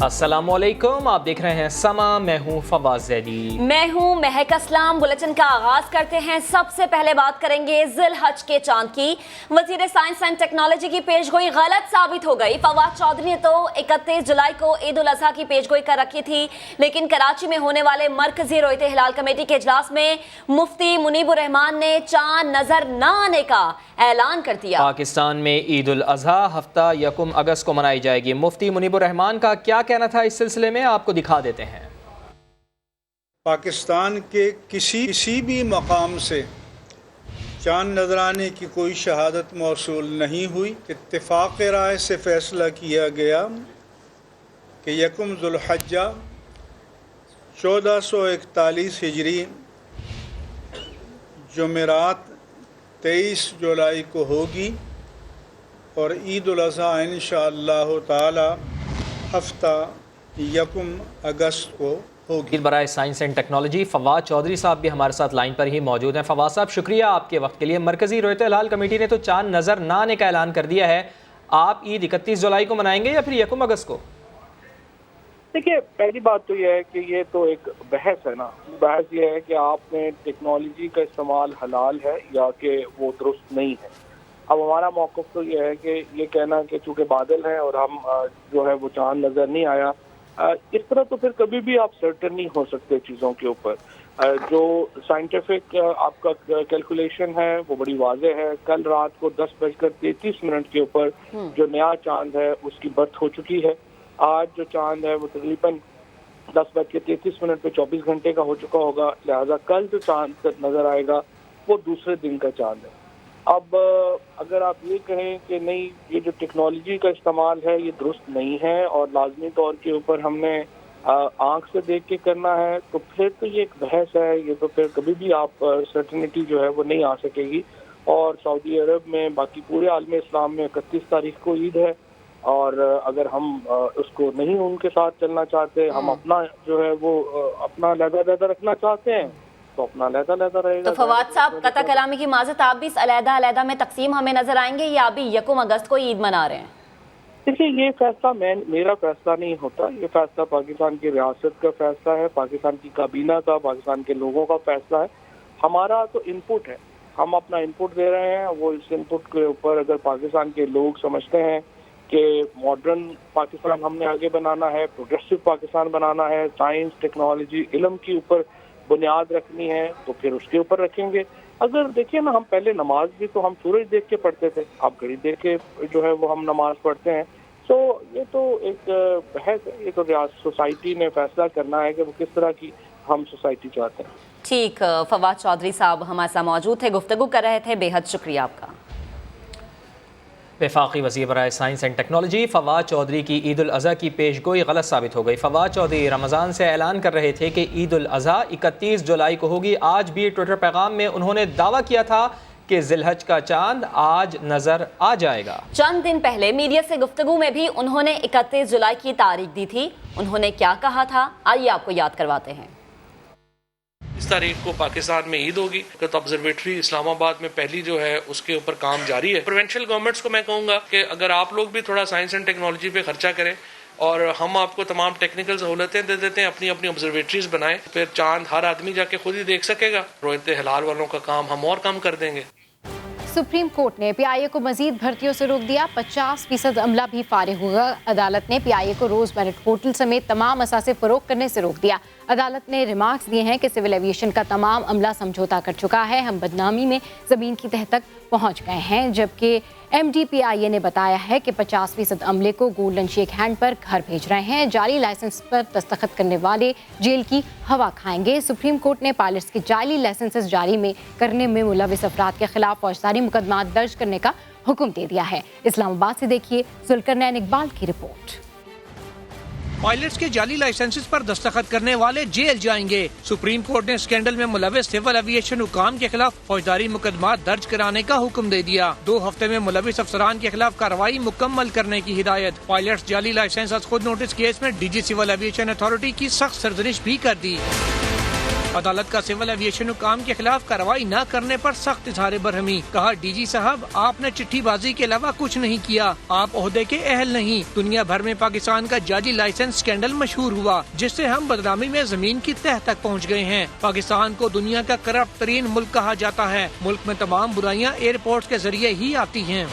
السلام علیکم، آپ دیکھ رہے ہیں سما، میں ہوں فواز زیدی، میں ہوں مہک اسلام۔ بلیٹن کا آغاز کرتے ہیں۔ سب سے پہلے بات کریں گے ذی الحج کے چاند کی۔ وزیر سائنس اینڈ ٹیکنالوجی کی پیش گوئی غلط ثابت ہو گئی۔ فواد چودھری نے تو 31 جولائی کو عید الاضحیٰ کی پیش گوئی کر رکھی تھی، لیکن کراچی میں ہونے والے مرکزی رویت ہلال کمیٹی کے اجلاس میں مفتی منیب الرحمان نے چاند نظر نہ آنے کا اعلان کر دیا۔ پاکستان میں عید الاضحیٰ ہفتہ 1 اگست کو منائی جائے گی۔ مفتی منیب الرحمان کا کیا کہنا تھا اس سلسلے میں، آپ کو دکھا دیتے ہیں۔ پاکستان کے کسی بھی مقام سے چاند نظر آنے کی کوئی شہادت موصول نہیں ہوئی۔ اتفاق رائے سے فیصلہ کیا گیا کہ 1 ذوالحجہ 1441 ہجری جمعرات 23 جولائی کو ہوگی اور عید الاضحیٰ انشاءاللہ تعالی ہفتہ 1 اگست کو ہوگی۔ برائے science and technology Fawad Chaudhry صاحب بھی ہمارے ساتھ لائن پر ہی موجود ہیں۔ فواد صاحب، شکریہ آپ کے وقت کے لیے۔ مرکزی رویت ہلال کمیٹی نے تو چاند نظر نہ آنے کا اعلان کر دیا ہے، آپ عید 31 جولائی کو منائیں گے یا پھر 1 اگست کو؟ دیکھیے، پہلی بات تو یہ ہے کہ یہ تو ایک بحث ہے نا۔ بحث یہ ہے کہ آپ نے ٹیکنالوجی کا استعمال حلال ہے یا کہ وہ درست نہیں ہے۔ اب ہمارا موقف تو یہ ہے کہ یہ کہنا کہ چونکہ بادل ہے اور ہم جو ہے وہ چاند نظر نہیں آیا، اس طرح تو پھر کبھی بھی آپ سرٹن نہیں ہو سکتے چیزوں کے اوپر۔ جو سائنٹیفک آپ کا کیلکولیشن ہے وہ بڑی واضح ہے۔ کل رات کو 10:33 کے اوپر جو نیا چاند ہے اس کی برتھ ہو چکی ہے۔ آج جو چاند ہے وہ تقریباً 10:33 پہ 24 گھنٹے کا ہو چکا ہوگا، لہذا کل جو چاند نظر آئے گا وہ دوسرے دن کا چاند ہے۔ اب اگر آپ یہ کہیں کہ نہیں، یہ جو ٹیکنالوجی کا استعمال ہے یہ درست نہیں ہے اور لازمی طور کے اوپر ہم نے آنکھ سے دیکھ کے کرنا ہے، تو پھر تو یہ ایک بحث ہے۔ یہ تو پھر کبھی بھی آپ سرٹنٹی جو ہے وہ نہیں آ سکے گی۔ اور سعودی عرب میں، باقی پورے عالم اسلام میں 31 تاریخ کو عید ہے، اور اگر ہم اس کو نہیں ان کے ساتھ چلنا چاہتے، ہم اپنا جو ہے وہ اپنا علیحدہ رکھنا چاہتے ہیں تو اپنا علیحدہ رہے گا۔ تو فواد صاحب، قطع کلامی کی معذرت، آپ بھی اس علیحدہ میں تقسیم ہمیں نظر آئیں گے یا ابھی 1 اگست کو عید منا رہے ہیں؟ دیکھیے، یہ فیصلہ میرا فیصلہ نہیں ہوتا، یہ فیصلہ پاکستان کی ریاست کا فیصلہ ہے، پاکستان کی کابینہ کا، پاکستان کے لوگوں کا فیصلہ ہے۔ ہمارا تو انپٹ ہے، ہم اپنا انپٹ دے رہے ہیں۔ وہ اس انپٹ کے اوپر اگر پاکستان کے لوگ سمجھتے ہیں کہ ماڈرن پاکستان ہم نے آگے بنانا ہے، پروگریسو پاکستان بنانا ہے، سائنس، ٹیکنالوجی، علم کے اوپر بنیاد رکھنی ہے، تو پھر اس کے اوپر رکھیں گے۔ اگر دیکھیے نا، ہم پہلے نماز بھی تو ہم سورج دیکھ کے پڑھتے تھے، اب گھڑی دیکھ کے جو ہے وہ ہم نماز پڑھتے ہیں۔ تو یہ تو ایک بحث ہے، یہ تو سوسائٹی نے فیصلہ کرنا ہے کہ وہ کس طرح کی ہم سوسائٹی چاہتے ہیں۔ ٹھیک، فواد چودھری صاحب ہمارے ساتھ موجود تھے، گفتگو کر رہے تھے، بے حد شکریہ آپ کا۔ وفاقی وزیر برائے science and technology Fawad Chaudhry کی عید الاضحیٰ کی پیش گوئی غلط ثابت ہو گئی۔ فواد چودھری رمضان سے اعلان کر رہے تھے کہ عید الاضحیٰ 31 جولائی کو ہوگی۔ آج بھی ٹویٹر پیغام میں انہوں نے دعویٰ کیا تھا کہ ذی الحج کا چاند آج نظر آ جائے گا۔ چند دن پہلے میڈیا سے گفتگو میں بھی انہوں نے 31 جولائی کی تاریخ دی تھی۔ انہوں نے کیا کہا تھا، آئیے آپ کو یاد کرواتے ہیں۔ اس تاریخ کو پاکستان میں عید ہوگی۔ تو آبزرویٹری اسلام آباد میں پہلی جو ہے اس کے اوپر کام جاری ہے۔ پروونشل گورنمنٹس کو میں کہوں گا کہ اگر آپ لوگ بھی تھوڑا سائنس اینڈ ٹیکنالوجی پہ خرچہ کریں اور ہم آپ کو تمام ٹیکنیکل سہولتیں دے دیتے ہیں، اپنی آبزرویٹریز بنائیں، پھر چاند ہر آدمی جا کے خود ہی دیکھ سکے گا۔ رویت ہلال والوں کا کام ہم اور کم کر دیں گے۔ سپریم کورٹ نے پی آئی اے کو مزید بھرتیوں سے روک دیا، 50% عملہ بھی فارغ ہوگا۔ عدالت نے پی آئی اے کو روز میرٹ پورٹل سمیت تمام اثاثے فروخت کرنے سے روک دیا۔ عدالت نے ریمارکس دیے ہیں کہ سول ایویشن کا تمام عملہ سمجھوتا کر چکا ہے، ہم بدنامی میں زمین کی تہہ تک پہنچ گئے ہیں، جبکہ ایم ڈی پی آئی اے نے بتایا ہے کہ 50% عملے کو گولڈن شیک ہینڈ پر گھر بھیج رہے ہیں۔ جعلی لائسنس پر دستخط کرنے والے جیل کی ہوا کھائیں گے۔ سپریم کورٹ نے پائلٹس کے جعلی لائسنسز جاری کرنے میں ملوث افراد کے خلاف فوجداری مقدمات درج کرنے کا حکم دے دیا ہے۔ اسلام آباد سے دیکھیے ذوالقرنین اقبال کی رپورٹ۔ پائلٹس کے جعلی لائسنسز پر دستخط کرنے والے جیل جائیں گے۔ سپریم کورٹ نے اسکینڈل میں ملوث سول ایویشن حکام کے خلاف فوجداری مقدمات درج کرانے کا حکم دے دیا۔ 2 ہفتے میں ملوث افسران کے خلاف کارروائی مکمل کرنے کی ہدایت۔ پائلٹس جعلی لائسنس از خود نوٹس کیس میں D G civil aviation authority کی سخت سرزنش بھی کر دی۔ عدالت کا سول ایویشن حکام کے خلاف کارروائی نہ کرنے پر سخت اظہار برہمی. کہا ڈی جی صاحب آپ نے چٹھی بازی کے علاوہ کچھ نہیں کیا, آپ عہدے کے اہل نہیں. دنیا بھر میں پاکستان کا جعلی لائسنس اسکینڈل مشہور ہوا جس سے ہم بدنامی میں زمین کی تہہ تک پہنچ گئے ہیں. پاکستان کو دنیا کا کرپٹ ترین ملک کہا جاتا ہے. ملک میں تمام برائیاں ایئرپورٹ کے ذریعے ہی آتی ہیں.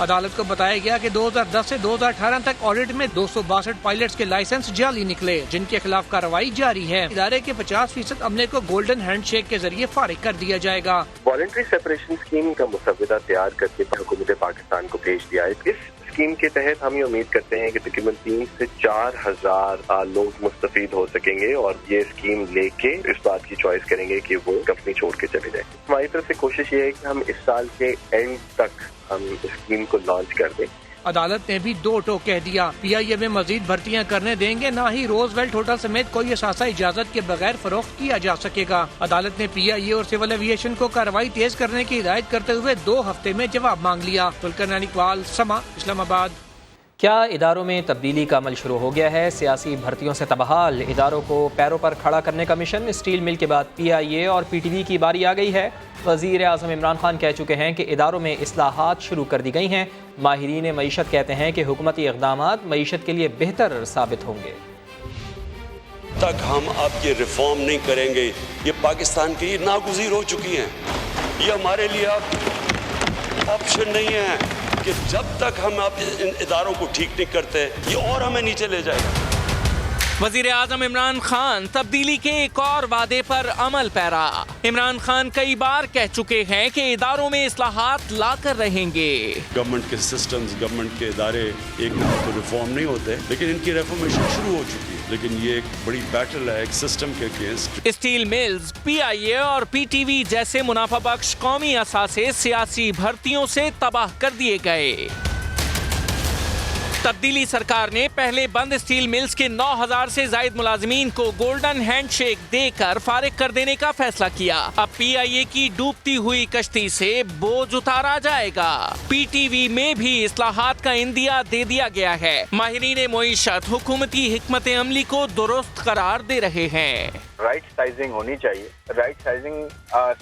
عدالت کو بتایا گیا کہ 2010 سے 2018 تک آڈٹ میں 262 پائلٹس کے لائسنس جعلی نکلے جن کے خلاف کارروائی جاری ہے. ادارے کے 50% عملے کو گولڈن ہینڈ شیک کے ذریعے فارغ کر دیا جائے گا. والنٹری سیپریشن اسکیم کا مسودہ تیار کر کے حکومت پاکستان کو بھیج دیا ہے. اس اسکیم کے تحت ہم یہ امید کرتے ہیں کہ تقریباً 3 سے 4 ہزار لوگ مستفید ہو سکیں گے اور یہ اسکیم لے کے اس بات کی چوائس کریں گے کہ وہ کمپنی چھوڑ کے چلے جائیں. ہماری طرف سے کوشش یہ ہے کہ ہم اس سال کے اینڈ تک ہم اسکیم کو لانچ کر دیں. عدالت نے بھی دو ٹوک کہہ دیا. پی آئی اے میں مزید بھرتیاں کرنے دیں گے, نہ ہی روز ویلٹ ہوٹل سمیت کوئی اثاثہ اجازت کے بغیر فروخت کیا جا سکے گا. عدالت نے پی آئی اے اور سول ایویشن کو کارروائی تیز کرنے کی ہدایت کرتے ہوئے 2 ہفتے میں جواب مانگ لیا. تلکرنانی اقبال, سما, اسلام آباد. کیا اداروں میں تبدیلی کا عمل شروع ہو گیا ہے؟ سیاسی بھرتیوں سے تبحال اداروں کو پیروں پر کھڑا کرنے کا مشن. اسٹیل مل کے بعد پی آئی اے اور پی ٹی وی کی باری آ گئی ہے. وزیر اعظم عمران خان کہہ چکے ہیں کہ اداروں میں اصلاحات شروع کر دی گئی ہیں. ماہرین معیشت کہتے ہیں کہ حکومتی اقدامات معیشت کے لیے بہتر ثابت ہوں گے. تک ہم اب یہ ریفارم نہیں کریں گے, یہ پاکستان کے لیے ناگزیر ہو چکی ہیں. یہ ہمارے لیے اب آپشن نہیں ہے کہ جب تک ہم ان اداروں کو ٹھیک نہیں کرتے یہ اور ہمیں نیچے لے جائے گا. وزیر اعظم عمران خان تبدیلی کے ایک اور وعدے پر عمل پیرا. عمران خان کئی بار کہہ چکے ہیں کہ اداروں میں اصلاحات لا کر رہیں گے. گورنمنٹ کے سسٹمز, گورنمنٹ کے ادارے ایک نہ تو ریفارم نہیں ہوتے, لیکن ان کی ریفارمیشن شروع ہو چکی ہے. لیکن یہ ایک بڑی بیٹل ہے ایک سسٹم کے اگینسٹ. اسٹیل ملز, پی آئی اے اور پی ٹی وی جیسے منافع بخش قومی اثاثے سیاسی بھرتیوں سے تباہ کر دیے گئے. تبدیلی سرکار نے پہلے بند اسٹیل ملز کے 9,000 سے زائد ملازمین کو گولڈن ہینڈ شیک دے کر فارغ کر دینے کا فیصلہ کیا. اب پی آئی اے کی ڈوبتی ہوئی کشتی سے بوجھ اتارا جائے گا. پی ٹی وی میں بھی اصلاحات کا عندیہ دے دیا گیا ہے. ماہرین معیشت حکومتی حکمت عملی کو درست قرار دے رہے ہیں. رائٹ سائزنگ ہونی چاہیے. رائٹ سائزنگ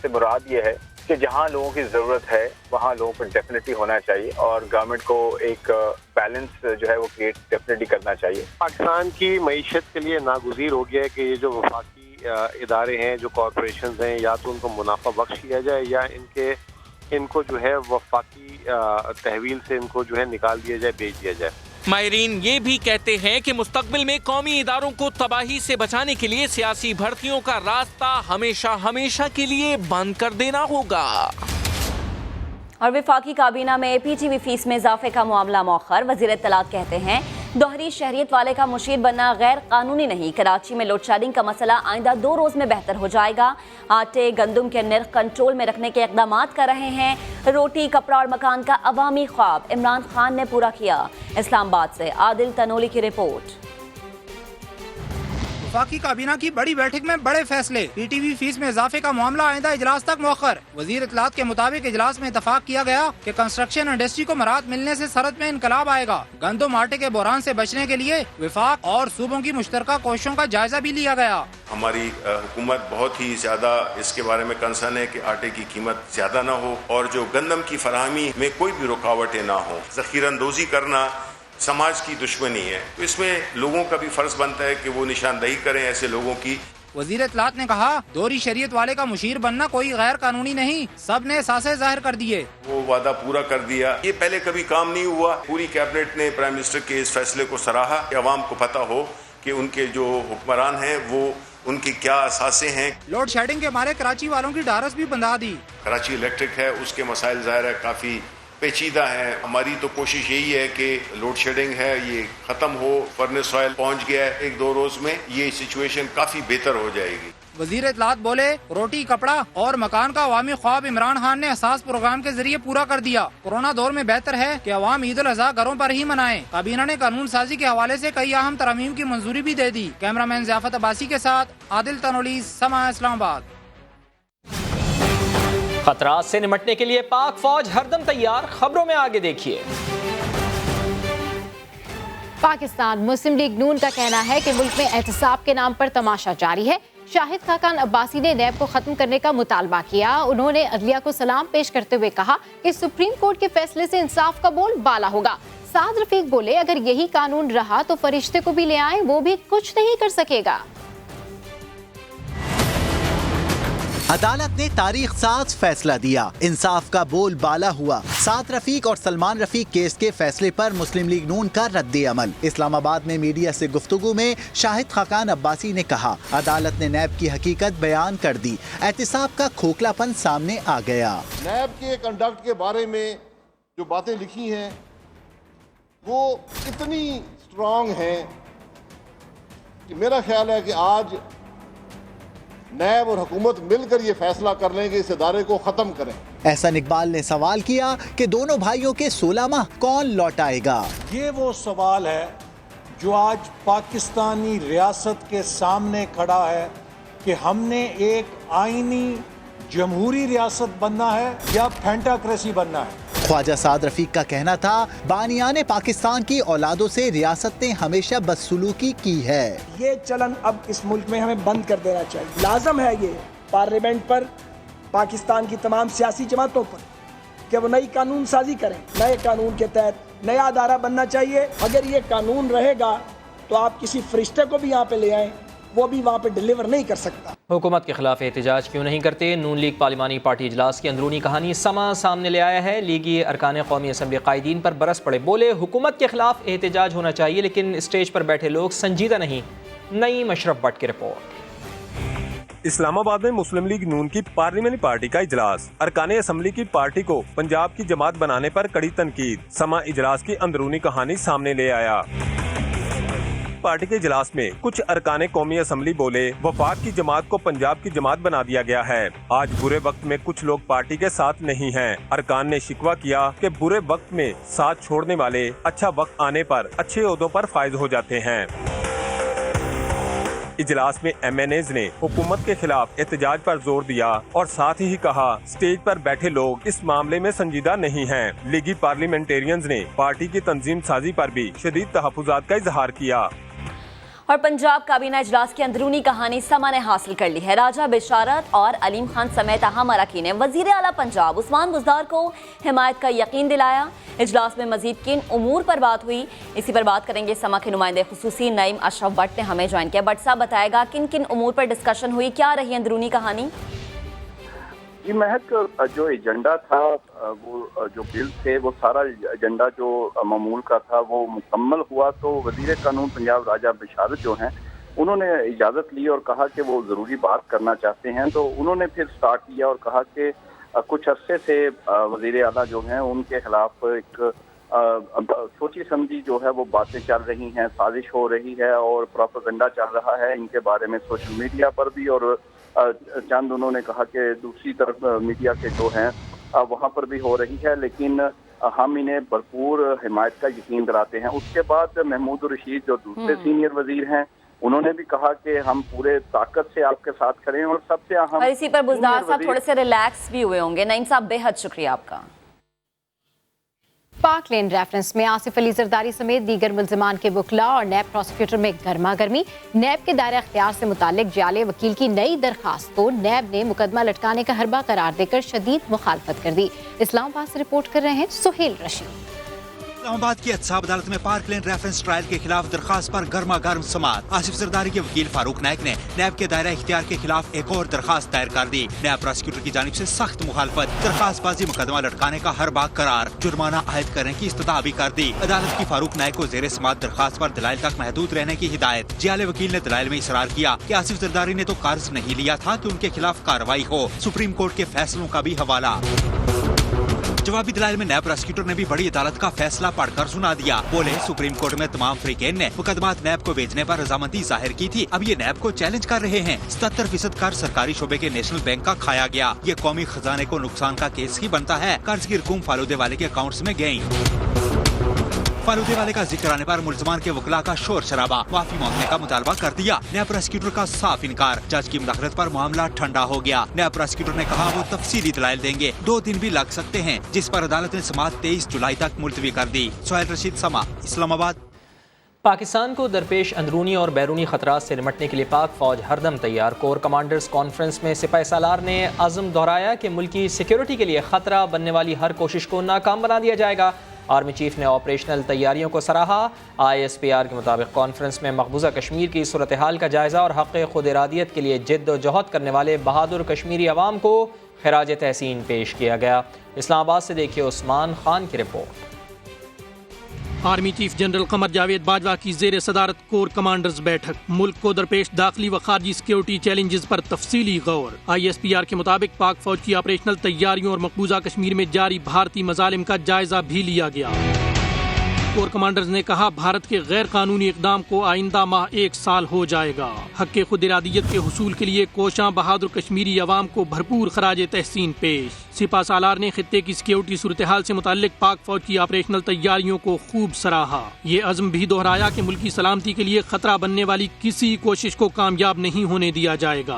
سے مراد یہ ہے کہ جہاں لوگوں کی ضرورت ہے وہاں لوگوں کو ڈیفینیٹلی ہونا چاہیے اور گورنمنٹ کو ایک بیلنس جو ہے وہ کریٹ ڈیفینیٹلی کرنا چاہیے. پاکستان کی معیشت کے لیے ناگزیر ہو گیا ہے کہ یہ جو وفاقی ادارے ہیں, جو کارپوریشنز ہیں, یا تو ان کو منافع بخش کیا جائے یا ان کو جو ہے وفاقی تحویل سے ان کو جو ہے نکال دیا جائے, بھیج دیا جائے. ماہرین یہ بھی کہتے ہیں کہ مستقبل میں قومی اداروں کو تباہی سے بچانے کے لیے سیاسی بھرتیوں کا راستہ ہمیشہ کے لیے بند کر دینا ہوگا. اور وفاقی کابینہ میں پی ٹی وی فیس میں اضافے کا معاملہ مؤخر. وزیر اطلاعات کہتے ہیں دوہری شہریت والے کا مشیر بننا غیر قانونی نہیں. کراچی میں لوڈ شیڈنگ کا مسئلہ آئندہ 2 روز میں بہتر ہو جائے گا. آٹے گندم کے نرخ کنٹرول میں رکھنے کے اقدامات کر رہے ہیں. روٹی کپڑا اور مکان کا عوامی خواب عمران خان نے پورا کیا. اسلام آباد سے عادل تنولی کی رپورٹ. وفاقی کابینہ کی بڑی بیٹھک میں بڑے فیصلے. پی ٹی وی فیس میں اضافے کا معاملہ آئندہ اجلاس تک مؤخر. وزیر اطلاعات کے مطابق اجلاس میں اتفاق کیا گیا کہ کنسٹرکشن انڈسٹری کو مراحت ملنے سے سرحد میں انقلاب آئے گا. گندم آٹے کے بحران سے بچنے کے لیے وفاق اور صوبوں کی مشترکہ کوششوں کا جائزہ بھی لیا گیا. ہماری حکومت بہت ہی زیادہ اس کے بارے میں کنسرن ہے کہ آٹے کی قیمت زیادہ نہ ہو اور جو گندم کی فراہمی میں کوئی بھی رکاوٹیں نہ ہوں. ذخیرہ اندوزی کرنا سماج کی دشمنی ہے, تو اس میں لوگوں کا بھی فرض بنتا ہے کہ وہ نشاندہی کریں ایسے لوگوں کی. وزیر اطلاعات نے کہا دوہری شریعت والے کا مشیر بننا کوئی غیر قانونی نہیں. سب نے احساسے ظاہر کر دیے. وہ وعدہ پورا کر دیا. یہ پہلے کبھی کام نہیں ہوا. پوری کیبنٹ نے پرائم منسٹر کے اس فیصلے کو سراہا کہ عوام کو پتہ ہو کہ ان کے جو حکمران ہیں وہ ان کی کیا اثاثے ہیں. لوڈ شیڈنگ کے مارے کراچی والوں کی ڈھارس بھی بندھا دی. کراچی الیکٹرک ہے, اس کے مسائل ظاہر ہے کافی پیچیدہ ہیں. ہماری تو کوشش یہی ہے کہ لوڈ شیڈنگ ہے یہ ختم ہو. فرنس آئل پہنچ گیا ہے, 1-2 روز میں یہ سچویشن کافی بہتر ہو جائے گی. وزیر اطلاعات بولے روٹی کپڑا اور مکان کا عوامی خواب عمران خان نے احساس پروگرام کے ذریعے پورا کر دیا. کورونا دور میں بہتر ہے کہ عوام عید الاضحیٰ گھروں پر ہی منائیں. کابینہ نے قانون سازی کے حوالے سے کئی اہم ترامیم کی منظوری بھی دے دی. کیمرہ مین ضیافت عباسی کے ساتھ عادل تنولی, سما, اسلام آباد. خطرات سے نمٹنے کے لیے پاک فوج ہر دم تیار. خبروں میں آگے دیکھیے. پاکستان مسلم لیگ نون کا کہنا ہے کہ ملک میں احتساب کے نام پر تماشا جاری ہے. शाहिद खाकान अब्बासी ने नैब को खत्म करने का मुतालबा किया। उन्होंने अदलिया को सलाम पेश करते हुए कहा कि सुप्रीम कोर्ट के फैसले से इंसाफ का बोल बाला होगा। साद रफीक बोले, अगर यही कानून रहा तो फरिश्ते को भी ले आए, वो भी कुछ नहीं कर सकेगा। अदालत ने तारीख साज फैसला दिया, इंसाफ का बोल बाला हुआ। साद रफीक और सलमान रफीक केस के फैसले पर मुस्लिम लीग नून का रद्द अमल। इस्लामाबाद में मीडिया से गुफ्तगू में शाहिद खाकान अब्बासी ने कहा, अदालत ने नैब की हकीकत बयान कर दी, एहतिसाब का खोखलापन सामने आ गया। नैब के कंडक्ट के बारे में जो बातें लिखी हैं वो इतनी स्ट्रॉन्ग हैं कि मेरा ख्याल है कि आज नैब और हुकूमत मिलकर ये फैसला कर लें कि इस इदारे को ख़त्म करें। एहसन इकबाल ने सवाल किया कि दोनों भाइयों के 16 माह कौन लौटाएगा। ये वो सवाल है जो आज पाकिस्तानी रियासत के सामने खड़ा है कि हमने एक आईनी जमहूरी रियासत बनना है या फेंटाक्रेसी बनना है। ख्वाजा साद रफीक का कहना था, बानियाने पाकिस्तान की औलादों से रियासत ने हमेशा बदसलूकी की है। ये चलन अब इस मुल्क में हमें बंद कर देना चाहिए। लाजम है ये पार्लियामेंट पर, पाकिस्तान की तमाम सियासी जमातों पर कि वो नई कानून साजी करें। नए कानून के तहत नया अदारा बनना चाहिए। अगर ये कानून रहेगा तो आप किसी फरिश्ते को भी यहाँ पे ले आएं, वो भी वहाँ पे डिलीवर नहीं कर सकता। हुकूमत के खिलाफ एहतजाज क्यों नहीं करते? नून लीग पार्लिमानी पार्टी इजलास की अंदरूनी कहानी समा सामने ले आया है। लीगी अरकान कौमी असम्बली कायदीन पर बरस पड़े, बोले हुकूमत के खिलाफ एहतजाज होना चाहिए लेकिन स्टेज पर बैठे लोग संजीदा नहीं। नई मशरफ भट्ट की रिपोर्ट। इस्लामाबाद में मुस्लिम लीग नून की पार्लिमानी पार्टी का इजलास। अरकान असम्बली की पार्टी को पंजाब की जमात बनाने पर कड़ी तनकीद। समा इजलास की अंदरूनी कहानी सामने ले आया। पार्टी के इजलास में कुछ अरकान कौमी असम्बली बोले, वफाक की जमात को पंजाब की जमात बना दिया गया है। आज बुरे वक्त में कुछ लोग पार्टी के साथ नहीं हैं। अरकान ने शिकवा किया कि बुरे वक्त में साथ छोड़ने वाले अच्छा वक्त आने पर अच्छे ओहदों पर फायज हो जाते हैं। इजलास में MNAs ने हुकूमत के खिलाफ एहतजाज पर जोर दिया और साथ ही कहा, स्टेज पर बैठे लोग इस मामले में संजीदा नहीं हैं। लीगी पार्लियामेंटेरियंस ने पार्टी की तंजीम साजी पर भी शदीद तहफ़्फ़ुज़ात का इजहार किया। और पंजाब काबीना इजलास की अंदरूनी कहानी समा ने हासिल कर ली है। राजा बिशारत और अलीम खान समेत अहम अरकान ने वज़ीर आला पंजाब उस्मान बुज़दार को हिमायत का यकीन दिलाया। इजलास में मजीद किन उमूर पर बात हुई, इसी पर बात करेंगे। समा के नुमाइंदे खुसूसी नईम अशरफ भट्ट ने हमें ज्वाइन किया। भट्ट साहब बताएगा किन किन उमूर पर डिस्कशन हुई, क्या रही अंदरूनी कहानी? जी महक, जो एजेंडा था वो जो बिल थे वो सारा एजेंडा जो मामूल का था वो मुकम्मल हुआ। तो वजीर कानून पंजाब राजा बिशारत जो हैं उन्होंने इजाज़त ली और कहा कि वो ज़रूरी बात करना चाहते हैं। तो उन्होंने फिर स्टार्ट किया और कहा कि कुछ अरसे से वजीर आला जो हैं उनके खिलाफ एक सोची समझी जो है वो बातें चल रही हैं, साजिश हो रही है और प्रोपेगेंडा चल रहा है इनके बारे में सोशल मीडिया पर भी। और चंद उन्होंने कहा कि दूसरी तरफ मीडिया के जो हैं वहाँ पर भी हो रही है, लेकिन हम इन्हें भरपूर हिमायत का यकीन दिलाते हैं। उसके बाद महमूद रशीद जो दूसरे सीनियर वजीर हैं उन्होंने भी कहा कि हम पूरे ताकत से आपके साथ खड़े हैं और सबसे अहम। और इसी पर बुज़दार साहब थोड़े से रिलैक्स भी हुए होंगे। नईम साहब बेहद शुक्रिया आपका। पाक लेन रेफरेंस में आसिफ अली जरदारी समेत दीगर मुल्जिमान के वकला और नैब प्रोसिक्यूटर में गर्मा गर्मी। नैब के दायरा इख्तियार से मुतालिक जाले वकील की नई दरखास्त को नैब ने मुकदमा लटकाने का हरबा करार देकर शदीद मुखालफत कर दी। इस्लामाबाद से रिपोर्ट कर रहे हैं सुहेल रशीद। इस्लामाबाद की एहतसाब अदालत में पार्क लेन रेफरेंस ट्रायल के खिलाफ दरखास्त पर गर्मा गर्म समाअत। आसिफ जरदारी के वकील फारूक नायक ने नैब के दायरा इख्तियार के खिलाफ एक और दरखास्त दायर कर दी। नैब प्रोसिक्यूटर की जानिब से सख्त मुखालफत, दरखास्तबाजी मुकदमा लटकाने का हर बाग करार, जुर्माना आयद करने की इस्तदा भी कर दी। अदालत की फारूक नायक को जेर समाअत दरखास्त पर दलाइल तक महदूद रहने की हिदायत। जियाले वकील ने दलाइल में इसरार किया कि आसिफ जरदारी ने तो कर्ज नहीं लिया था कि उनके खिलाफ कार्रवाई हो। सुप्रीम कोर्ट के फैसलों का भी हवाला। जवाबी दलाइल में नैब प्रोसिक्यूटर ने भी बड़ी अदालत का फैसला पढ़कर सुना दिया। बोले, सुप्रीम कोर्ट में तमाम फरीकेन ने मुकदमात नैब को भेजने पर रजामंदी जाहिर की थी। अब ये नैब को चैलेंज कर रहे हैं। 77% कर्ज सरकारी शोबे के नेशनल बैंक का खाया गया। ये कौमी खजाने को नुकसान का केस ही बनता है। कर्ज की रकूम फालूदे वाले के अकाउंट्स में गयी। फालूदे वाले का जिक्र आने पर मुल्जिमान के वकला का शोर शराबा, माफी मांगने का मुतालबा कर दिया। नया प्रोसिक्यूटर का साफ इनकार। जज की मुदाखलत पर मामला ठंडा हो गया। नया प्रोसिक्यूटर ने कहा वो तफसीली दलाइल देंगे, 2 दिन भी लग सकते हैं, जिस पर अदालत ने समाअत 23 जुलाई तक मुलतवी कर दी। सुहेल रशीद, समा, इस्लामाबाद। پاکستان کو درپیش اندرونی اور بیرونی خطرات سے نمٹنے کے لیے پاک فوج ہر دم تیار۔ کور کمانڈرز کانفرنس میں سپاہ سالار نے عزم دہرایا کہ ملکی سیکیورٹی کے لیے خطرہ بننے والی ہر کوشش کو ناکام بنا دیا جائے گا۔ آرمی چیف نے آپریشنل تیاریوں کو سراہا۔ ISPR کے مطابق کانفرنس میں مقبوضہ کشمیر کی صورتحال کا جائزہ اور حق خود ارادیت کے لیے جد و جہد کرنے والے بہادر کشمیری عوام کو خراج تحسین پیش کیا گیا۔ اسلام آباد سے دیکھیے عثمان خان کی report. Army chief general Qamar Javed Bajwa کی زیر صدارت کور کمانڈرز بیٹھک، ملک کو درپیش داخلی و خارجی سیکیورٹی چیلنجز پر تفصیلی غور۔ ISPR کے مطابق پاک فوج کی آپریشنل تیاریوں اور مقبوضہ کشمیر میں جاری بھارتی مظالم کا جائزہ بھی لیا گیا۔ کور کمانڈرز نے کہا بھارت کے غیر قانونی اقدام کو آئندہ ماہ 1 سال ہو جائے گا۔ حق خود ارادیت کے حصول کے لیے کوشاں بہادر کشمیری عوام کو بھرپور خراج تحسین پیش۔ سپاہ سالار نے خطے کی سیکیورٹی صورتحال سے متعلق پاک فوج کی آپریشنل تیاریوں کو خوب سراہا۔ یہ عزم بھی دہرایا کہ ملکی سلامتی کے لیے خطرہ بننے والی کسی کوشش کو کامیاب نہیں ہونے دیا جائے گا۔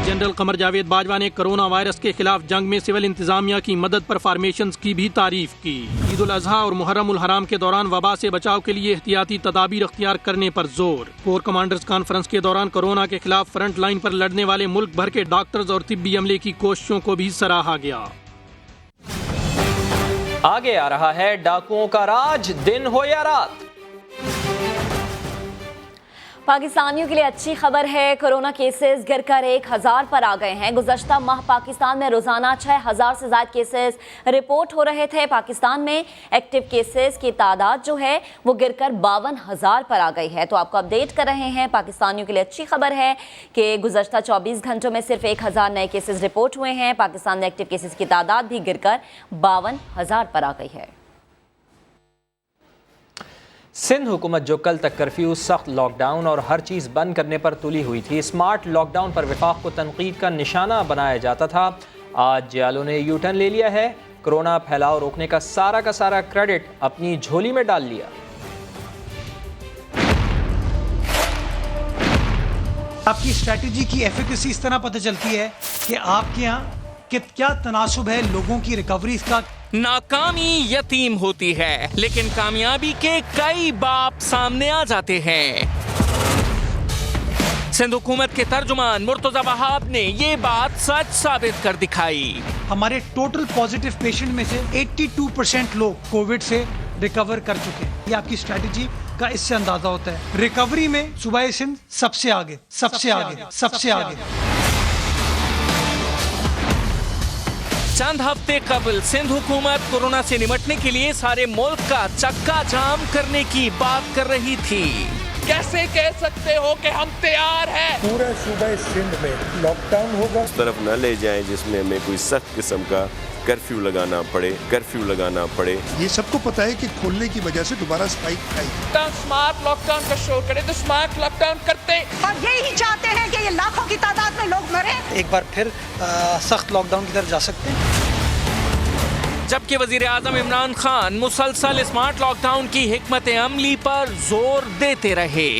جنرل قمر جاوید باجوہ نے کرونا وائرس کے خلاف جنگ میں سول انتظامیہ کی مدد پر فارمیشنز کی بھی تعریف کی۔ عید الاضحیٰ اور محرم الحرام کے دوران وبا سے بچاؤ کے لیے احتیاطی تدابیر اختیار کرنے پر زور۔ کور کمانڈرز کانفرنس کے دوران کورونا کے خلاف فرنٹ لائن پر لڑنے والے ملک بھر کے ڈاکٹرز اور طبی عملے کی کوششوں کو بھی سراہا گیا۔ آگے آ رہا ہے ڈاکوؤں کا راج، دن ہو یا رات۔ پاکستانیوں کے لیے اچھی خبر ہے، کورونا کیسز گر کر 1000 پر آ گئے ہیں۔ گزشتہ ماہ پاکستان میں روزانہ 6000 سے زائد کیسز رپورٹ ہو رہے تھے۔ پاکستان میں ایکٹیو کیسز کی تعداد جو ہے وہ گر کر 52000 پر آ گئی ہے۔ تو آپ کو اپڈیٹ کر رہے ہیں۔ پاکستانیوں کے لیے اچھی خبر ہے کہ گزشتہ 24 گھنٹوں میں صرف 1000 نئے کیسز رپورٹ ہوئے ہیں۔ پاکستان میں ایکٹیو کیسز کی تعداد بھی گر کر 52000 پر آ گئی ہے۔ سندھ حکومت جو کل تک کرفیو، سخت لاک ڈاؤن اور ہر چیز بند کرنے پر تلی ہوئی تھی، اسمارٹ لاک ڈاؤن پر وفاق کو تنقید کا نشانہ بنایا جاتا تھا، آج جیالوں نے یو ٹرن لے لیا ہے۔ کرونا پھیلاؤ روکنے کا سارا کریڈٹ اپنی جھولی میں ڈال لیا۔ آپ کی اسٹریٹجی کی ایفیکیسی اس طرح پتہ چلتی ہے کہ آپ کے ہاں کیا تناسب ہے لوگوں کی ریکوری کا۔ ناکامی یتیم ہوتی ہے لیکن کامیابی کے کئی باپ سامنے آ جاتے ہیں۔ سندھ حکومت کے ترجمان مرتضی وہاب نے یہ بات سچ ثابت کر دکھائی۔ ہمارے ٹوٹل پازیٹیو پیشنٹ میں سے 82% لوگ کووڈ سے ریکور کر چکے ہیں۔ یہ آپ کی اسٹریٹجی کا اس سے اندازہ ہوتا ہے۔ ریکوری میں صوبہ سندھ سب سے آگے۔ چند ہفتے قبل سندھ حکومت کورونا سے نمٹنے کے لیے سارے ملک کا چکا جام کرنے کی بات کر رہی تھی۔ کیسے کہہ سکتے ہو کہ ہم تیار ہیں؟ پورے صوبہ سندھ میں لاک ڈاؤن ہوگا۔ اس طرف نہ لے جائیں جس میں ہمیں کوئی سخت قسم کا کرفیو لگانا پڑے۔ یہ سب کو پتا ہے کہ کھولنے کی وجہ سے دوبارہ اسپائک آئی۔ اسمارٹ لاک ڈاؤن کا شور کرے تو اسمارٹ لاک ڈاؤن کرتے، اور یہی چاہتے ہیں کہ یہ لاکھوں کی تعداد میں لوگ مریں۔ ایک بار پھر سخت لاک ڈاؤن کی طرف جا سکتے ہیں۔ جبکہ وزیر اعظم عمران خان مسلسل اسمارٹ لاک ڈاؤن کی حکمت عملی پر زور دیتے رہے۔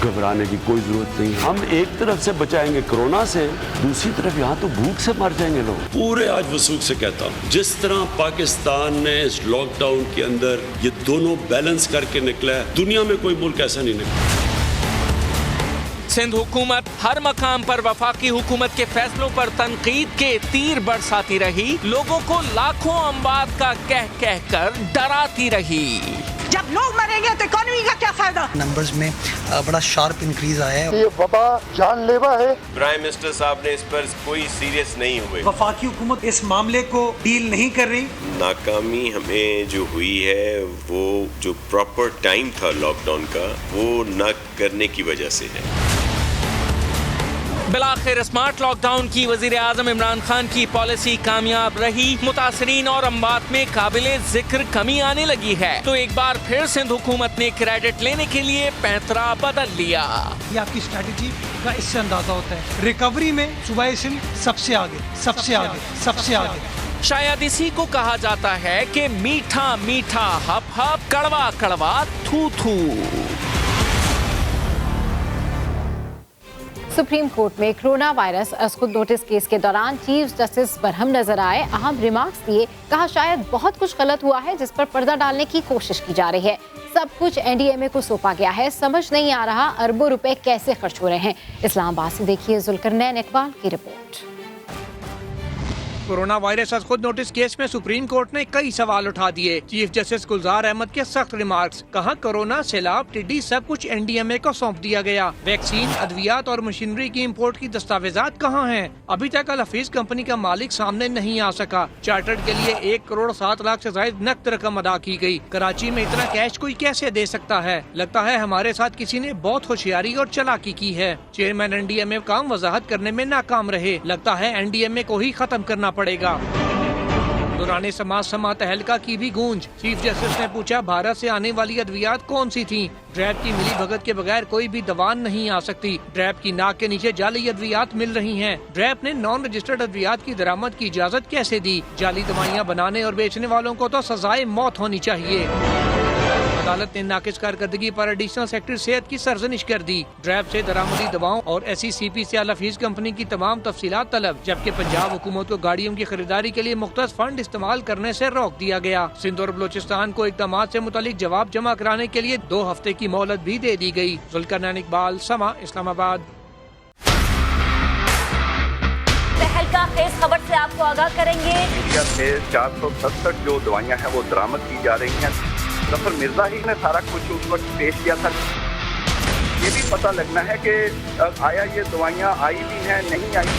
گھبرانے کی کوئی ضرورت نہیں، ہم ایک طرف سے بچائیں گے کورونا سے، دوسری طرف یہاں تو بھوک سے مر جائیں گے لوگ۔ پورے آج وثوق سے کہتا ہوں، جس طرح پاکستان نے اس لاک ڈاؤن کے اندر یہ دونوں بیلنس کر کے نکلا ہے، دنیا میں کوئی ملک ایسا نہیں نکلا۔ سندھ حکومت ہر مقام پر وفاقی حکومت کے فیصلوں پر تنقید کے تیر برساتی رہی، لوگوں کو لاکھوں اموات کا کہہ کر ڈراتی رہی۔ جب لوگ مریں گے تو اکانومی کا کیا فائدہ؟ نمبرز میں بڑا شارپ انکریز آیا ہے۔ یہ وبا جان لیوا ہے۔ پرائم منسٹر صاحب نے اس پر کوئی سیریس نہیں ہوئے۔ وفاقی حکومت اس معاملے کو ڈیل نہیں کر رہی۔ ناکامی ہمیں جو ہوئی ہے وہ جو پراپر ٹائم تھا لاک ڈاؤن کا وہ نہ کرنے کی وجہ سے ہے۔ بالآخر اسمارٹ لاک ڈاؤن کی وزیر اعظم عمران خان کی پالیسی کامیاب رہی، متاثرین اور اموات میں قابل ذکر کمی آنے لگی ہے۔ تو ایک بار پھر سندھ حکومت نے کریڈٹ لینے کے لیے پینترا بدل لیا۔ یہ آپ کی اسٹریٹجی کا اس سے اندازہ ہوتا ہے۔ ریکوری میں صوبہ سندھ سب سے آگے۔ شاید اسی کو کہا جاتا ہے کہ میٹھا میٹھا ہپ ہپ، کڑوا کڑوا تھو تھو۔ سپریم کورٹ میں کرونا وائرس از خود نوٹس کیس کے دوران چیف جسٹس برہم نظر آئے، اہم ریمارکس دیے، کہا شاید بہت کچھ غلط ہوا ہے جس پر پردہ ڈالنے کی کوشش کی جا رہی ہے۔ सब कुछ NDMA को सौंपा गया है। समझ नहीं आ रहा अरबों रुपए कैसे खर्च हो रहे हैं। इस्लामाबाद से देखिए जुल्करनैन इकबाल की रिपोर्ट। कोरोना वायरस आज खुद नोटिस केस में सुप्रीम कोर्ट ने कई सवाल उठा दिए। चीफ जस्टिस गुलजार अहमद के सख्त रिमार्क्स, कहा कोरोना, सैलाब, टिड्डी सब कुछ NDMA को सौंप दिया गया। वैक्सीन, अद्वियात और मशीनरी की इंपोर्ट की दस्तावेजात कहाँ हैं? अभी तक अल हफीज कंपनी का मालिक सामने नहीं आ सका। चार्टर्ड के लिए 1 करोड़ 7 लाख से ज्यादा नकद रकम अदा की गई। कराची में इतना कैश कोई कैसे दे सकता है? लगता है हमारे साथ किसी ने बहुत होशियारी और चालाकी की है। चेयरमैन NDMA काम वजाहत करने में नाकाम रहे। लगता है NDMA को ही खत्म करना पड़ेगा। दौरान समाज तहलका की भी गूंज। चीफ जस्टिस ने पूछा, भारत से आने वाली अद्वियात कौन सी थी? ड्रैप की मिली भगत के बगैर कोई भी दवा नहीं आ सकती। ड्रैप की नाक के नीचे जाली अद्वियात मिल रही हैं। ड्रैप ने नॉन रजिस्टर्ड अद्वियात की दरामद की इजाजत कैसे दी? जाली दवाइयाँ बनाने और बेचने वालों को तो सजाए मौत होनी चाहिए। अदालत ने नाकिस कारकर्दगी पर एडिशनल सेक्रेटरी सेहत की सरजनिश कर दी। ड्रैप से दरामदी दवाओं और SECP से अल हफीज कंपनी की तमाम तफसीलात तलब, जबकि पंजाब हुकूमत को गाड़ियों की खरीदारी के लिए मुख्तस फंड इस्तेमाल करने से रोक दिया गया। सिंध और बलोचिस्तान को इक़दाम से मुतालिक जवाब जमा कराने के लिए 2 हफ्ते की मोहलत भी दे दी गई। जुल्करनैन इकबाल, समा, इस्लामाबाद। तहलका खेज खबर से आपको आगाह करेंगे। इंडिया से 467 जो दवाइयाँ हैं वो दरामद की जा रही हैं। जफर मिर्जा ही ने सारा कुछ उस वक्त पेश किया था। ये भी पता लगना है कि आया ये दवाइयाँ आई भी हैं, नहीं आई।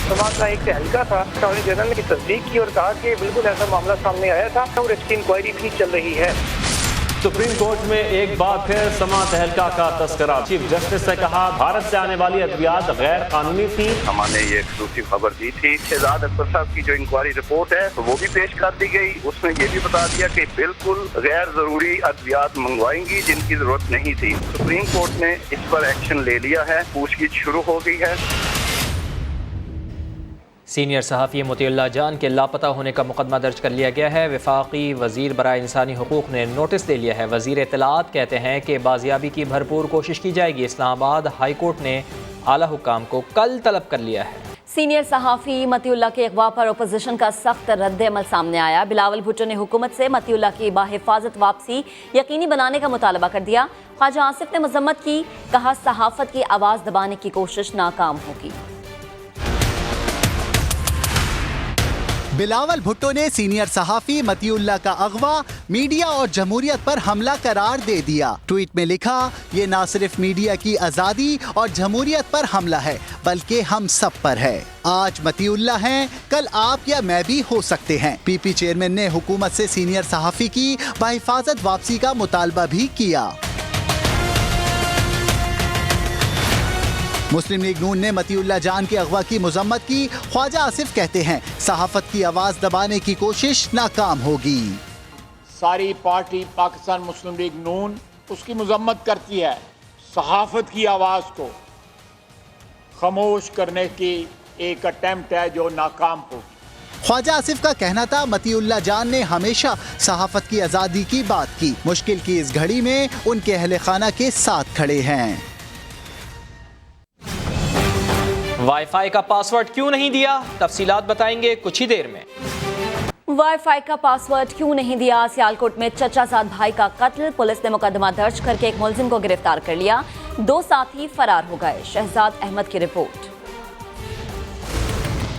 समाज का एक तहलका था, अटॉर्नी जनरल ने तस्दीक की और कहा कि बिल्कुल ऐसा मामला सामने आया था और इसकी इंक्वायरी भी चल रही है। सुप्रीम कोर्ट में एक बार फिर समा तहलका का तस्करा। चीफ जस्टिस ने कहा, भारत से आने वाली अद्वियात गैर कानूनी थी। हमने ये एक्सक्लूसिव खबर दी थी। शहजाद अख्तर साहब की जो इंक्वायरी रिपोर्ट है तो वो भी पेश कर दी गई। उसमें ये भी बता दिया कि बिल्कुल गैर जरूरी अद्वियात मंगवाएंगी जिनकी जरूरत नहीं थी। सुप्रीम कोर्ट ने इस पर एक्शन ले लिया है, पूछगिछ शुरू हो गई है। सीनियर सहाफ़ी मोतियुल्लाह जान के लापता होने का मुकदमा दर्ज कर लिया गया है। वफाकी वज़ीर बराए इंसानी हुकूक़ ने नोटिस दे लिया है। वज़ीर इत्तलात कहते हैं कि बाजियाबी की भरपूर कोशिश की जाएगी। इस्लामाबाद हाई कोर्ट ने आला हुक्काम को कल तलब कर लिया है। सीनियर सहाफ़ी मतियुल्लाह के अगवा पर अपोजिशन का सख्त रद्द-ए-अमल सामने आया। बिलावल भुट्टो ने हुकूमत से मतियुल्लाह की बाहिफाजत वापसी यकीनी बनाने का मुतालबा कर दिया। ख्वाजा आसिफ ने मजम्मत की, कहा सहाफ़त की आवाज़ दबाने की कोशिश नाकाम होगी। बिलावल भुट्टो ने सीनियर सहाफ़ी मतियुल्लाह का अगवा मीडिया और जमहूरियत पर हमला करार दे दिया। ट्वीट में लिखा, ये ना सिर्फ मीडिया की आज़ादी और जमहूरियत पर हमला है बल्कि हम सब पर है। आज मतियुल्लाह हैं, कल आप या मैं भी हो सकते हैं। PP चेयरमैन ने हुकूमत से सीनियर सहाफ़ी की बाहिफाजत वापसी का मुतालबा भी किया। मुस्लिम लीग नून ने मतियुल्लाह जान के अगवा की मजम्मत की। ख्वाजा आसिफ कहते हैं, सहाफत की आवाज़ दबाने की कोशिश नाकाम होगी। सारी पार्टी पाकिस्तान मुस्लिम लीग नून उसकी मजम्मत करती है। सहाफत की आवाज़ को खामोश करने की एक अटेम्प्ट है जो नाकाम होगी। ख्वाजा आसिफ का कहना था, मतियुल्लाह जान ने हमेशा सहाफत की आज़ादी की बात की। मुश्किल की इस घड़ी में उनके अहले खाना के साथ खड़े हैं। वाईफाई का पासवर्ड क्यों नहीं दिया? तफसीलात बताएंगे कुछ ही देर में। वाईफाई का पासवर्ड क्यों नहीं दिया? सियालकोट में चचाजाद भाई का कत्ल। पुलिस ने मुकदमा दर्ज करके एक मुलजिम को गिरफ्तार कर लिया। 2 साथी फरार हो गए। शहजाद अहमद की रिपोर्ट।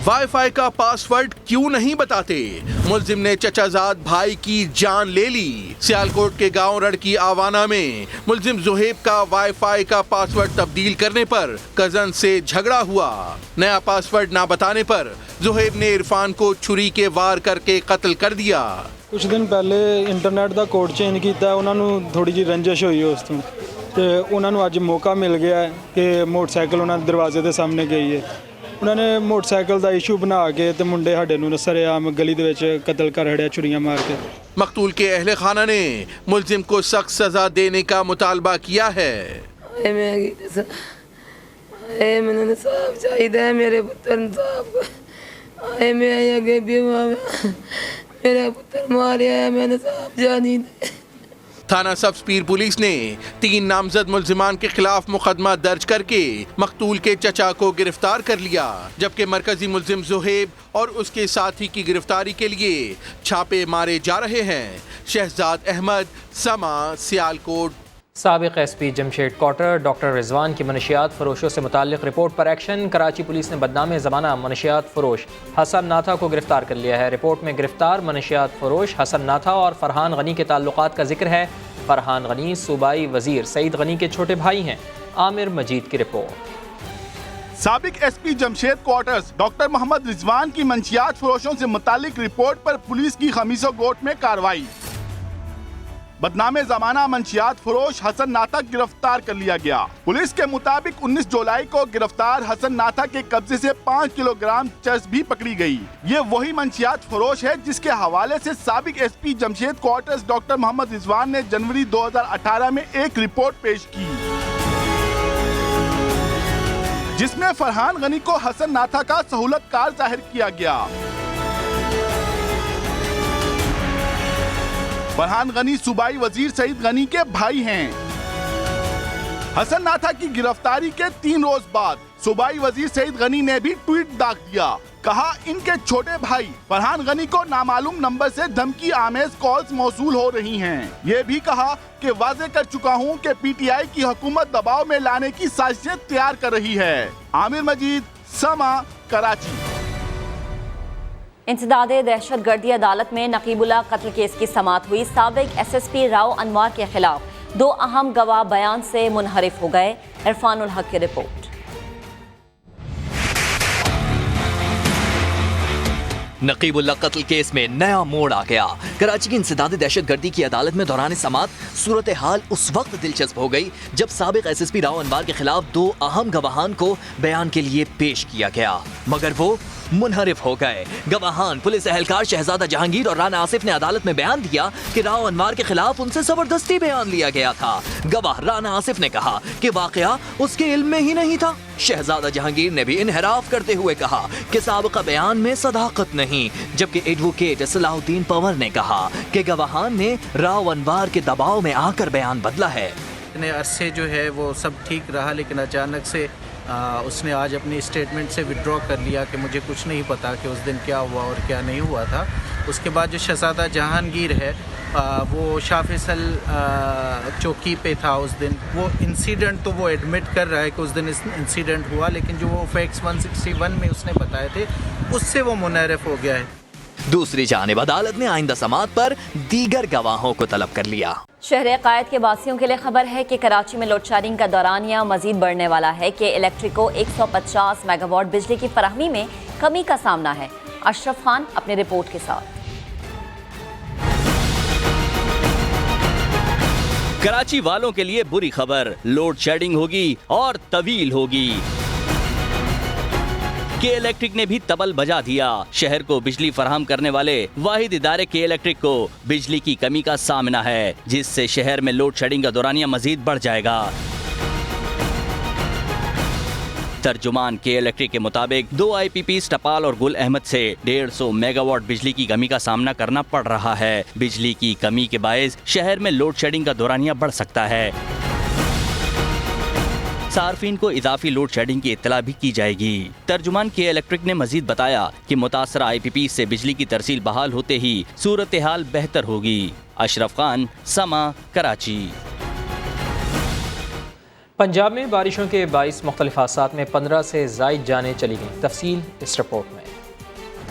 वाईफाई का पासवर्ड क्यों नहीं बताते? मुलजिम ने चचाजाद भाई की जान ले ली। सियालकोट के गांव रड़की आवाना में मुलजिम जुहेब का वाईफाई का पासवर्ड तब्दील करने पर कजन से झगड़ा हुआ। नया पासवर्ड ना बताने पर जुहेब ने इरफान को छुरी के वार करके कत्ल कर दिया। कुछ दिन पहले इंटरनेट का कोड चेंज किया, उन्होंने थोड़ी जी रंजिश हुई उस तो उन्होंने अज मौका मिल गया है कि मोटरसाइकिल उन्होंने दरवाजे के सामने गई है। उन्होंने मोटरसाइकिल का इशू बना के तो मुंडे साडे नूं सरेआम गली दे विच कत्ल कर छड़िया छुरियां मार के। मकतूल के अहले खाना ने मुलजिम को सख्त सजा देने का मुतालबा किया है। मेरे पुत्र मेरा पुत्र मारिया है, मैंने साहब जानी थाना सब्ज पीर पुलिस ने 3 नामजद मुल्जिमान के खिलाफ मुकदमा दर्ज करके मकतूल के चचा को गिरफ्तार कर लिया, जबकि मरकजी मुल्जिम ज़ुहैब और उसके साथी की गिरफ्तारी के लिए छापे मारे जा रहे हैं। शहजाद अहमद, समा, सियालकोट। साबिक SP Jamshed quarter doctor Rizwan की मनशियात फरोशों से मुताल्लिक रिपोर्ट पर एक्शन। कराची पुलिस ने बदनाम ज़माना मनशियात फरोश हसन नाथा को गिरफ्तार कर लिया है। रिपोर्ट में गिरफ्तार मनशियात फरोश हसन नाथा और फरहान गनी के ताल्लुकात का जिक्र है। फरहान गनी सूबाई वजीर सईद गनी के छोटे भाई हैं। आमिर मजीद की रिपोर्ट। साबिक SP Jamshed quarters doctor Mohammad Rizwan की मंशियात फरोशों से मुताल्लिक रिपोर्ट पर पुलिस की खमीसो गोट में कार्रवाई। बदनामे जमाना मंशियात फरोश हसन नाथा गिरफ्तार कर लिया गया। पुलिस के मुताबिक 19 जुलाई को गिरफ्तार हसन नाथा के कब्जे से 5 किलोग्राम चरस भी पकड़ी गई। ये वही मंशियात फरोश है जिसके हवाले से साबिक SP Jamshed quarters doctor Mohammad Rizwan ने जनवरी 2018 में एक रिपोर्ट पेश की, जिसमें फरहान गनी को हसन नाथा का सहूलतकार जाहिर किया गया। फरहान गनी सूबाई वजीर सईद गनी के भाई हैं। हसन नाथा की गिरफ्तारी के 3 रोज बाद सूबाई वजीर सईद गनी ने भी ट्वीट दाग दिया। कहा, इनके छोटे भाई फरहान गनी को नामालूम नंबर से धमकी आमेज कॉल्स मौसूल हो रही हैं। ये भी कहा कि वाजे कर चुका हूं कि पीटीआई की हुकूमत दबाव में लाने की साजिशें तैयार कर रही है। आमिर मजीद, समा, कराची। इंसदादे दहशतगर्दी अदालत में नकीबुल्लाह कत्ल केस की समाअत हुई। साबिक एसएसपी राव अनवार के खिलाफ 2 अहम गवाह बयान से मुनहरिफ हो गए। इरफानुल हक की रिपोर्ट। नकीबुल्लाह कत्ल केस में नया मोड़ आ गया। कराची की इंसदादे दहशतगर्दी की अदालत में दौरान समाअत सूरत हाल उस वक्त दिलचस्प हो गई जब साबिक एसएसपी राव अनवार के खिलाफ 2 अहम गवाहान को बयान के लिए पेश किया गया, मगर वो मुनहरिफ हो गए। गवाहान पुलिस एहलकार शहजादा जहांगीर और राना आसिफ ने अदालत में बयान दिया कि राव अनवार के खिलाफ उनसे जबरदस्ती बयान लिया गया था। गवाह राना आसिफ ने कहा कि वाकया उसके इल्म में ही नहीं था। शहजादा जहांगीर ने भी इनहराफ करते हुए कहा कि साबिका बयान में सदाकत नहीं, जबकि एडवोकेट सलाहुद्दीन पंवर ने कहा कि गवाहान ने राव अनवार के दबाव में आकर बयान बदला है। इतने अरसे जो है वो सब ठीक रहा, लेकिन अचानक से उसने आज अपनी स्टेटमेंट से विड्रॉ कर लिया कि मुझे कुछ नहीं पता कि उस दिन क्या हुआ और क्या नहीं हुआ था। उसके बाद जो शहजादा जहांगीर है वो शाह फैसल चौकी पे था उस दिन। वो इंसिडेंट तो वो एडमिट कर रहा है कि उस दिन इंसिडेंट हुआ, लेकिन जो वो फैक्ट्स 161 में उसने बताए थे उससे वो मुनहरिफ हो गया है। दूसरी जानिब अदालत ने आइंदा समाअत पर दीगर गवाहों को तलब कर लिया। शहर कायद के वासियों के लिए खबर है कि कराची में लोड शेडिंग का दौरानिया मजीद बढ़ने वाला है कि इलेक्ट्रिक को 150 मेगावाट बिजली की फराहमी में कमी का सामना है। अशरफ खान अपनी रिपोर्ट के साथ। कराची वालों के लिए बुरी खबर, लोड शेडिंग होगी और तवील होगी। के इलेक्ट्रिक ने भी तबल बजा दिया। शहर को बिजली फराहम करने वाले वाहिद इदारे के इलेक्ट्रिक को बिजली की कमी का सामना है, जिससे शहर में लोड शेडिंग का दौरानिया मजीद बढ़ जाएगा। तर्जुमान के इलेक्ट्रिक के मुताबिक 2 IPP टपाल और गुल अहमद से 150 मेगावाट बिजली की कमी का सामना करना पड़ रहा है। बिजली की कमी के बायस शहर में लोड शेडिंग का दौरानिया बढ़ सकता है। सार्फिन को इजाफी लोड शेडिंग की इत्तला भी की जाएगी। तर्जुमान के इलेक्ट्रिक ने मजीद बताया कि मुतासरा IPP से बिजली की तरसील बहाल होते ही सूरत हाल बेहतर होगी। अशरफ खान, समा, कराची। पंजाब में बारिशों के 22 मुख्तलिफ हादसात में 15 से ज़ायद जानें चली गईं। तफसील इस रिपोर्ट में।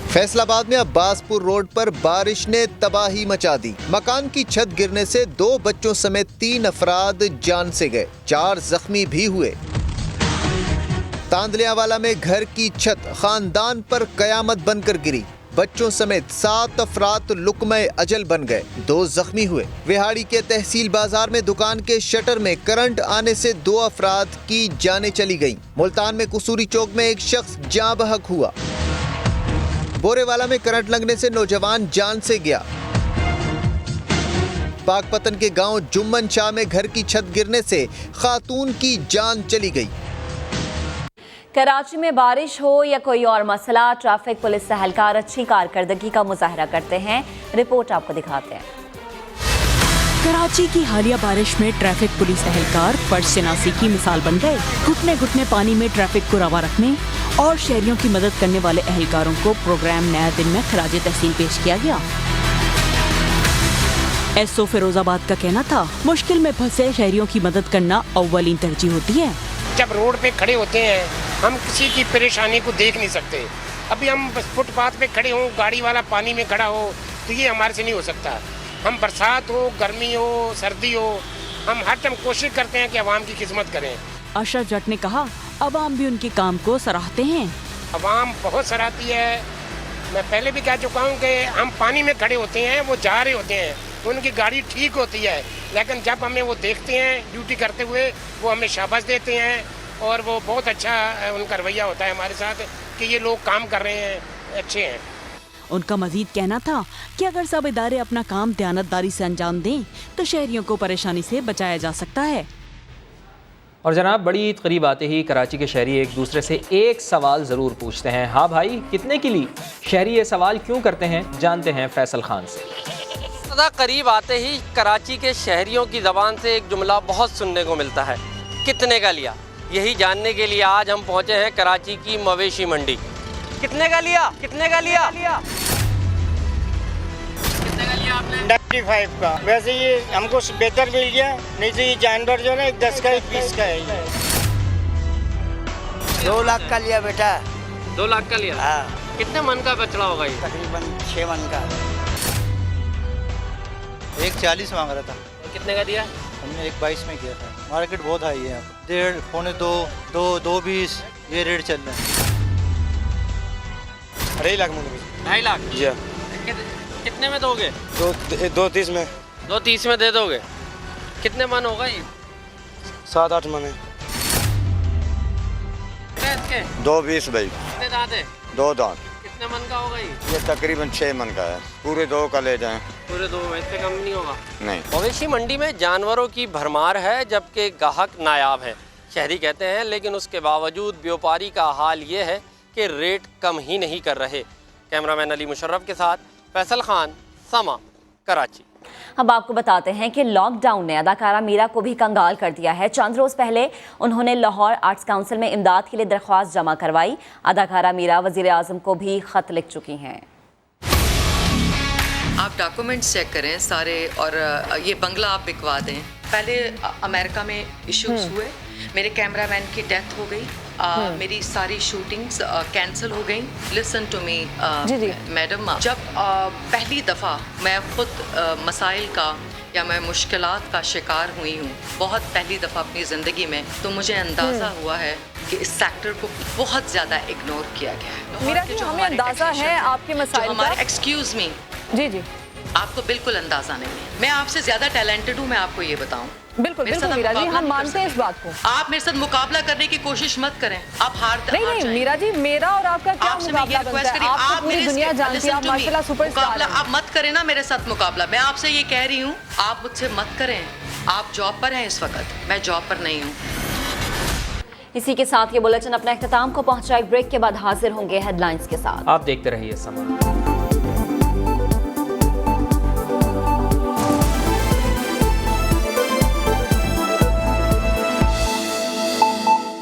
फैसलाबाद में अब्बासपुर रोड पर बारिश ने तबाही मचा दी। मकान की छत गिरने से 2 बच्चों समेत 3 अफराद जान से गए, 4 जख्मी भी हुए। तांदलियावाला में घर की छत खानदान पर कयामत बनकर गिरी, बच्चों समेत 7 अफराद लुकमे अजल बन गए, 2 जख्मी हुए। विहाड़ी के तहसील बाजार में दुकान के शटर में करंट आने से 2 अफराद की जानें चली गईं। मुल्तान में कसूरी चौक में एक शख्स जाँ बहक हुआ। बोरेवाला में करंट लगने से नौजवान जान से गया। पाकपतन के गांव जुम्मन शाह में घर की छत गिरने से खातून की जान चली गई। कराची में बारिश हो या कोई और मसला, ट्रैफिक पुलिस एहलकार अच्छी कारकर्दगी का मुजाहरा करते हैं। रिपोर्ट आपको दिखाते हैं। कराची की हालिया बारिश में ट्रैफिक पुलिस एहलकार फर्ज शनासी की मिसाल बन गए। घुटने घुटने पानी में ट्रैफिक को रवा रखने और शहरियों की मदद करने वाले एहलकारों को प्रोग्राम नया दिन में खराज तहसीन पेश किया गया। एसओ फिरोजाबाद का कहना था, मुश्किल में फंसे शहरियों की मदद करना अव्वलीन तरजीह होती है। जब रोड पे खड़े होते हैं हम किसी की परेशानी को देख नहीं सकते। अभी हम फुटपाथ पे खड़े हों, गाड़ी वाला पानी में खड़ा हो, तो ये हमारे से नहीं हो सकता। हम बरसात हो, गर्मी हो, सर्दी हो, हम हर टाइम कोशिश करते हैं कि अवाम की खिदमत करें। अशरफ जट ने कहा, अवाम भी उनके काम को सराहते हैं। अवाम बहुत सराहती है। मैं पहले भी कह चुका हूँ कि हम पानी में खड़े होते हैं, वो जा रहे होते हैं, उनकी गाड़ी ठीक होती है, लेकिन जब हमें वो देखते हैं ड्यूटी करते हुए, वो हमें शाबाश देते हैं और वो बहुत अच्छा उनका रवैया होता है हमारे साथ कि ये लोग काम कर रहे हैं, अच्छे हैं। उनका मजीद कहना था कि अगर सब इदारे अपना काम दयानतदारी से अंजाम दें तो शहरियों को परेशानी से बचाया जा सकता है। और जनाब, बड़ी ईद करीब आते ही कराची के शहरी एक दूसरे से एक सवाल ज़रूर पूछते हैं। हाँ भाई, कितने की ली? शहरी ये सवाल क्यों करते हैं, जानते हैं फैसल खान से। ज़्यादा करीब आते ही कराची के शहरियों की ज़बान से एक जुमला बहुत सुनने को मिलता है, कितने का लिया। यही जानने के लिए आज हम पहुँचे हैं कराची की मवेशी मंडी। कितने का लिया? कितने का लिया? कितने का लिया आपने? 95 का। वैसे ये हमको बेहतर मिल गया, नहीं तो ये जानवर जो है 10 का 20 का है। 2 लाख का लिया बेटा। 2 लाख का लिया? हाँ। कितने मन का बछड़ा होगा ये? तकरीबन 6 मन का। 140 मांग रहा था। कितने का दिया? हमने 122 में किया था। मार्केट बहुत हाई है, 1.5, पौने 2, 2.20 ये रेट चल रहा है। 2.5 लाख में। 2.5 लाख? जी। कितने में दोगे? 2.30 में। 2.30 में दे दोगे? कितने मन होगा ये? 7-8 मन है। 2.20 भाई। कितने दांत है? 2 दांत। कितने मन का होगा ये तकरीबन 6 मन का है। पूरे 2 का ले जाएं। पूरे 2 में, इससे कम नहीं होगा? नहीं। मवेशी मंडी में जानवरों की भरमार है, जबकि ग्राहक नायाब हैं, शहरी कहते हैं, लेकिन उसके बावजूद व्यापारी का हाल ये है कि रेट कम ही नहीं कर रहे। कैमरामैन अली मुशर्रफ के साथ फैसल खान, समा, कराची। अब आपको बताते हैं कि लॉकडाउन ने अदाकारा मीरा को भी कंगाल कर दिया है। चंद रोज़ पहले उन्होंने लाहौर आर्ट्स काउंसिल में इमदाद के लिए दरख्वास्त जमा करवाई। अदाकारा मीरा वज़ीर आज़म को भी ख़त लिख चुकी हैं। आप डॉक्यूमेंट्स चेक करें सारे, और ये बंगला आप बिकवा दें। पहले अमेरिका में इश्यूज हुए, मेरे कैमरामैन की डेथ हो गई, मेरी सारी शूटिंग्स कैंसिल हो गई। लिसन टू मी मैडम, जब पहली दफ़ा मैं ख़ुद मसाइल का या मैं मुश्किलात का शिकार हुई हूँ, बहुत पहली दफ़ा अपनी ज़िंदगी में, तो मुझे अंदाज़ा हुआ है कि इस सेक्टर को बहुत ज़्यादा इग्नोर किया गया है। मीरा जी, हमें अंदाज़ा है आपके मसाइल का। एक्सक्यूज़ मी जी, आपको बिल्कुल अंदाज़ा नहीं है। मैं आपसे ज़्यादा टैलेंटेड हूँ, मैं आपको ये बताऊँ। बिल्कुल मीरा जी, हम मानते हैं इस बात को। आप मेरे साथ मुकाबला करने की कोशिश मत करें, आप नहीं मीरा जी, मेरा और आपका क्या मुकाबला बनता है? आप पूरी दुनिया जानती है, आप माशाल्लाह सुपरस्टार हैं। आप मत करें ना मेरे साथ मुकाबला। मैं आपसे ये कह रही हूँ, आप मुझसे मत करें। आप जॉब पर हैं इस वक्त, मैं जॉब पर नहीं हूँ। इसी के साथ ये बुलेटिन अपने इख्तिताम को पहुंचा। एक ब्रेक के बाद हाजिर होंगे हेडलाइंस के साथ। आप देखते रहिए समा।